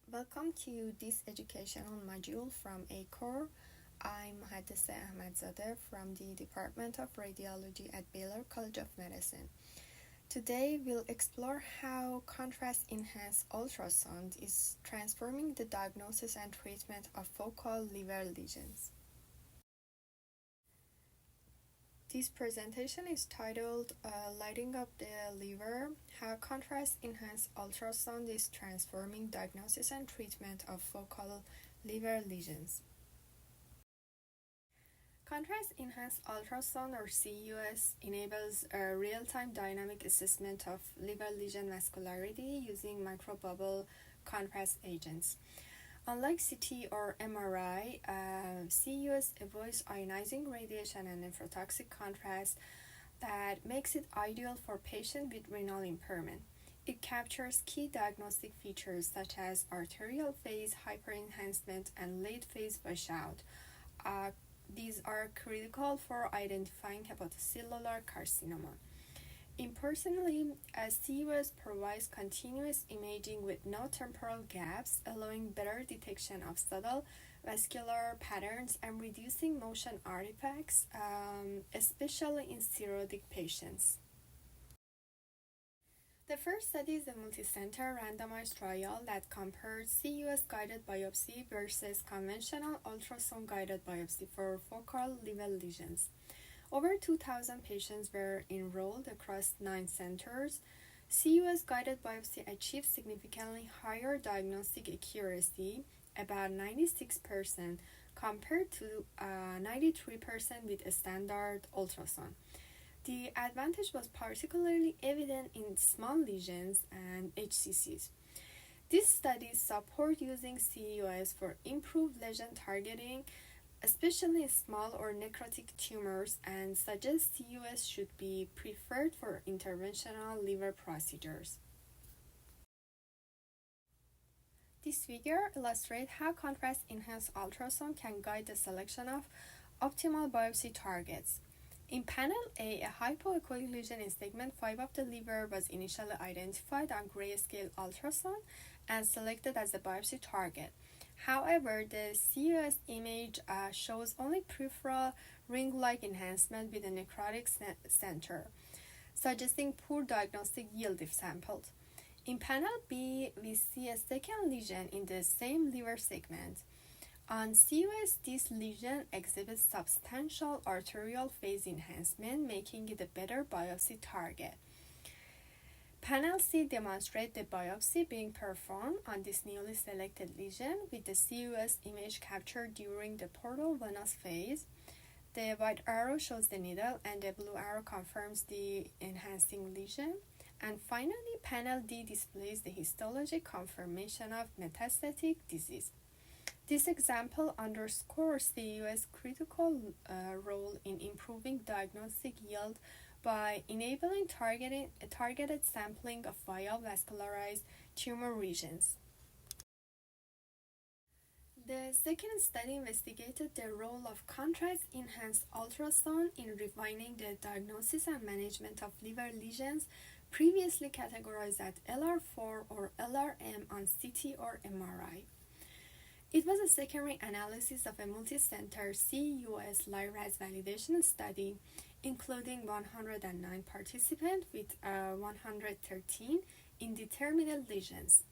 Welcome to this educational module from ACORE. I'm Mohadese Ahmadzade from the Department of Radiology at Baylor College of Medicine. Today we'll explore how contrast-enhanced ultrasound is transforming the diagnosis and treatment of focal liver lesions. This presentation is titled Lighting Up the Liver, How Contrast-Enhanced Ultrasound is Transforming Diagnosis and Treatment of Focal Liver Lesions. Contrast-Enhanced Ultrasound, or CEUS, enables a real-time dynamic assessment of liver lesion vascularity using microbubble contrast agents. Unlike CT or MRI, CEUS avoids ionizing radiation and nephrotoxic contrast that makes it ideal for patients with renal impairment. It captures key diagnostic features such as arterial phase hyperenhancement and late phase washout. These are critical for identifying hepatocellular carcinoma. Impersonally, CEUS provides continuous imaging with no temporal gaps, allowing better detection of subtle vascular patterns and reducing motion artifacts, especially in cirrhotic patients. The first study is a multicenter randomized trial that compared CEUS-guided biopsy versus conventional ultrasound-guided biopsy for focal liver lesions. Over 2,000 patients were enrolled across 9 centers. CEUS-guided biopsy achieved significantly higher diagnostic accuracy, about 96%, compared to 93% with a standard ultrasound. The advantage was particularly evident in small lesions and HCCs. These studies support using CEUS for improved lesion targeting, especially in small or necrotic tumors, and suggest CEUS should be preferred for interventional liver procedures. This figure illustrates how contrast-enhanced ultrasound can guide the selection of optimal biopsy targets. In panel A, a hypoechoic lesion in segment 5 of the liver was initially identified on grayscale ultrasound and selected as a biopsy target. However, the CEUS image shows only peripheral ring-like enhancement with a necrotic center, suggesting poor diagnostic yield if sampled. In panel B, we see a second lesion in the same liver segment. On CEUS, this lesion exhibits substantial arterial phase enhancement, making it a better biopsy target. Panel C demonstrates the biopsy being performed on this newly selected lesion with the CEUS image captured during the portal venous phase. The white arrow shows the needle and the blue arrow confirms the enhancing lesion. And finally, panel D displays the histologic confirmation of metastatic disease. This example underscores CEUS' critical role in improving diagnostic yield by enabling targeted sampling of biovascularized tumor regions. The second study investigated the role of contrast-enhanced ultrasound in refining the diagnosis and management of liver lesions previously categorized as LR4 or LRM on CT or MRI. It was a secondary analysis of a multicenter CEUS LI-RADS validation study, including 109 participants with 113 indeterminate lesions.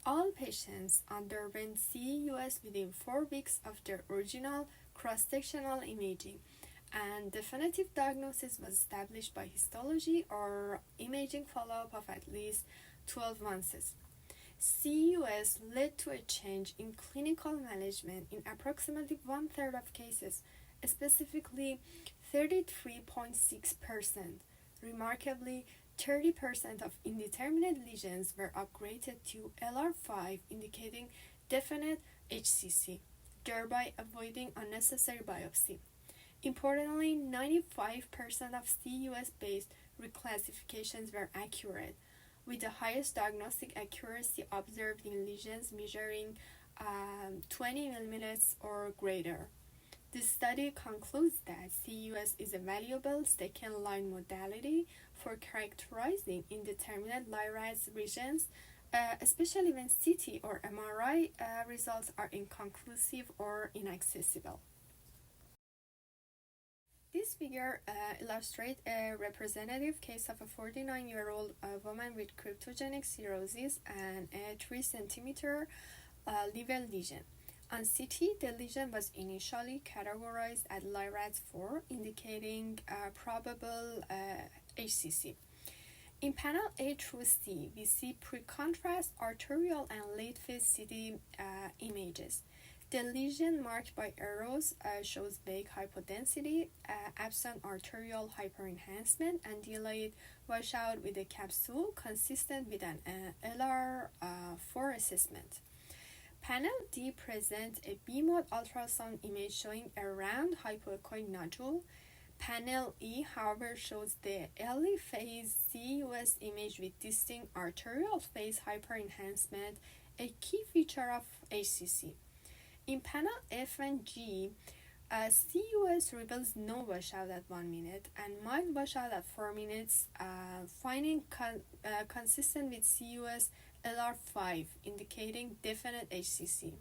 All patients underwent CEUS within 4 weeks of their original cross-sectional imaging, and definitive diagnosis was established by histology or imaging follow-up of at least 12 months. CEUS led to a change in clinical management in approximately 1/3 of cases, specifically 33.6%. Remarkably, 30% of indeterminate lesions were upgraded to LR5, indicating definite HCC, thereby avoiding unnecessary biopsy. Importantly, 95% of CEUS-based reclassifications were accurate, with the highest diagnostic accuracy observed in lesions measuring 20 mm or greater. This study concludes that CEUS is a valuable second-line modality for characterizing indeterminate LI-RADS regions especially when CT or MRI results are inconclusive or inaccessible. This figure illustrates a representative case of a 49-year-old woman with cryptogenic cirrhosis and a 3 centimeter liver lesion. On CT, the lesion was initially categorized as LI-RADS 4, indicating probable HCC. In panel A through C, we see pre-contrast arterial and late-phase CT images. The lesion marked by arrows shows vague hypodensity, absent arterial hyperenhancement, and delayed washout with a capsule consistent with an LR4 assessment. Panel D presents a B-mode ultrasound image showing a round hypoechoic nodule. Panel E, however, shows the early phase CEUS image with distinct arterial phase hyperenhancement, a key feature of HCC. In panel F and G, CEUS reveals no washout at 1 minute and mild washout at 4 minutes, finding consistent with CEUS LR5, indicating definite HCC.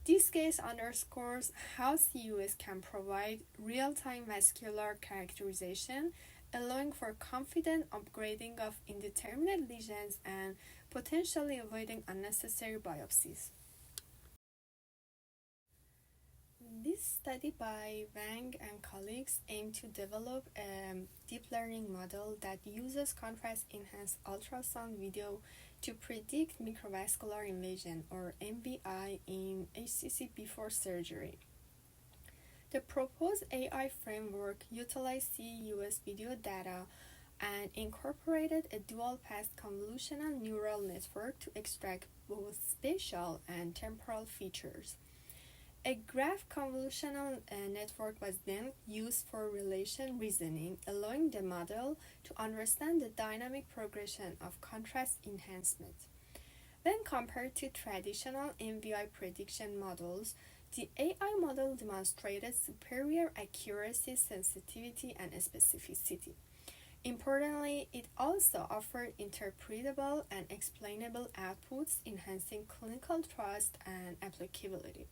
This case underscores how CEUS can provide real-time vascular characterization, allowing for confident upgrading of indeterminate lesions and potentially avoiding unnecessary biopsies. This study by Wang and colleagues aimed to develop a deep learning model that uses contrast-enhanced ultrasound video to predict microvascular invasion or MVI in HCC before surgery. The proposed AI framework utilized CEUS video data and incorporated a dual-path convolutional neural network to extract both spatial and temporal features. A graph convolutional network was then used for relation reasoning, allowing the model to understand the dynamic progression of contrast enhancement. When compared to traditional MVI prediction models, the AI model demonstrated superior accuracy, sensitivity, and specificity. Importantly, it also offered interpretable and explainable outputs, enhancing clinical trust and applicability.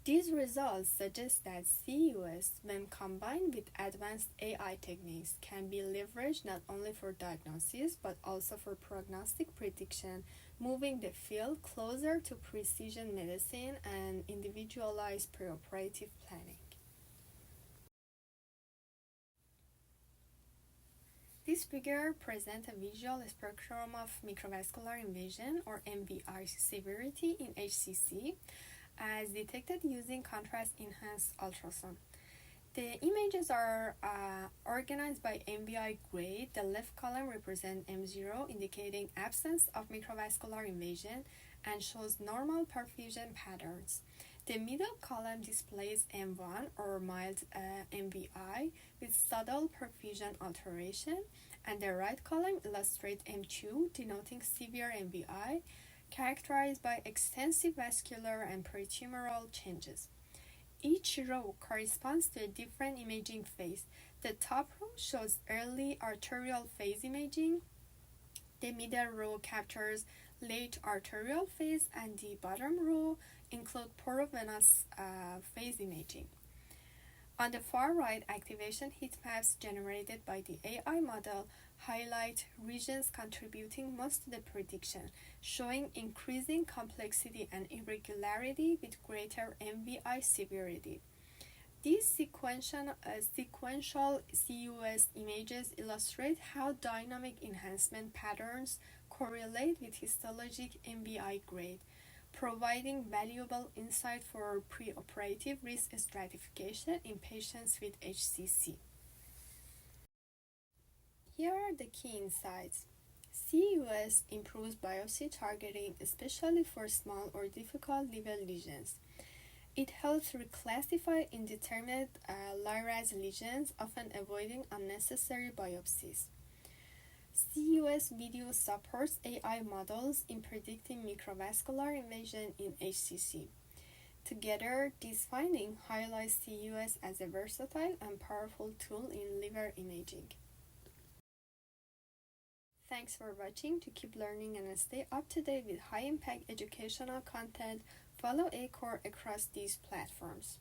These results suggest that CEUS, when combined with advanced AI techniques, can be leveraged not only for diagnosis but also for prognostic prediction, moving the field closer to precision medicine and individualized preoperative planning. This figure presents a visual spectrum of microvascular invasion or MVI severity in HCC, as detected using contrast-enhanced ultrasound. The images are organized by MVI grade. The left column represents M0, indicating absence of microvascular invasion and shows normal perfusion patterns. The middle column displays M1 or mild MVI with subtle perfusion alteration, and the right column illustrates M2, denoting severe MVI, characterized by extensive vascular and peritumoral changes. Each row corresponds to a different imaging phase. The top row shows early arterial phase imaging, the middle row captures late arterial phase, and the bottom row includes porovenous phase imaging. On the far right, activation heat maps generated by the AI model highlight regions contributing most to the prediction, showing increasing complexity and irregularity with greater MVI severity. These sequential CEUS images illustrate how dynamic enhancement patterns correlate with histologic MVI grade, providing valuable insight for preoperative risk stratification in patients with HCC. Here are the key insights. CEUS improves biopsy targeting, especially for small or difficult liver lesions. It helps reclassify indeterminate LI-RADS lesions, often avoiding unnecessary biopsies. CEUS video supports AI models in predicting microvascular invasion in HCC. Together, this finding highlights CEUS as a versatile and powerful tool in liver imaging. Thanks for watching. To keep learning and stay up to date with high impact educational content, follow ACORE across these platforms.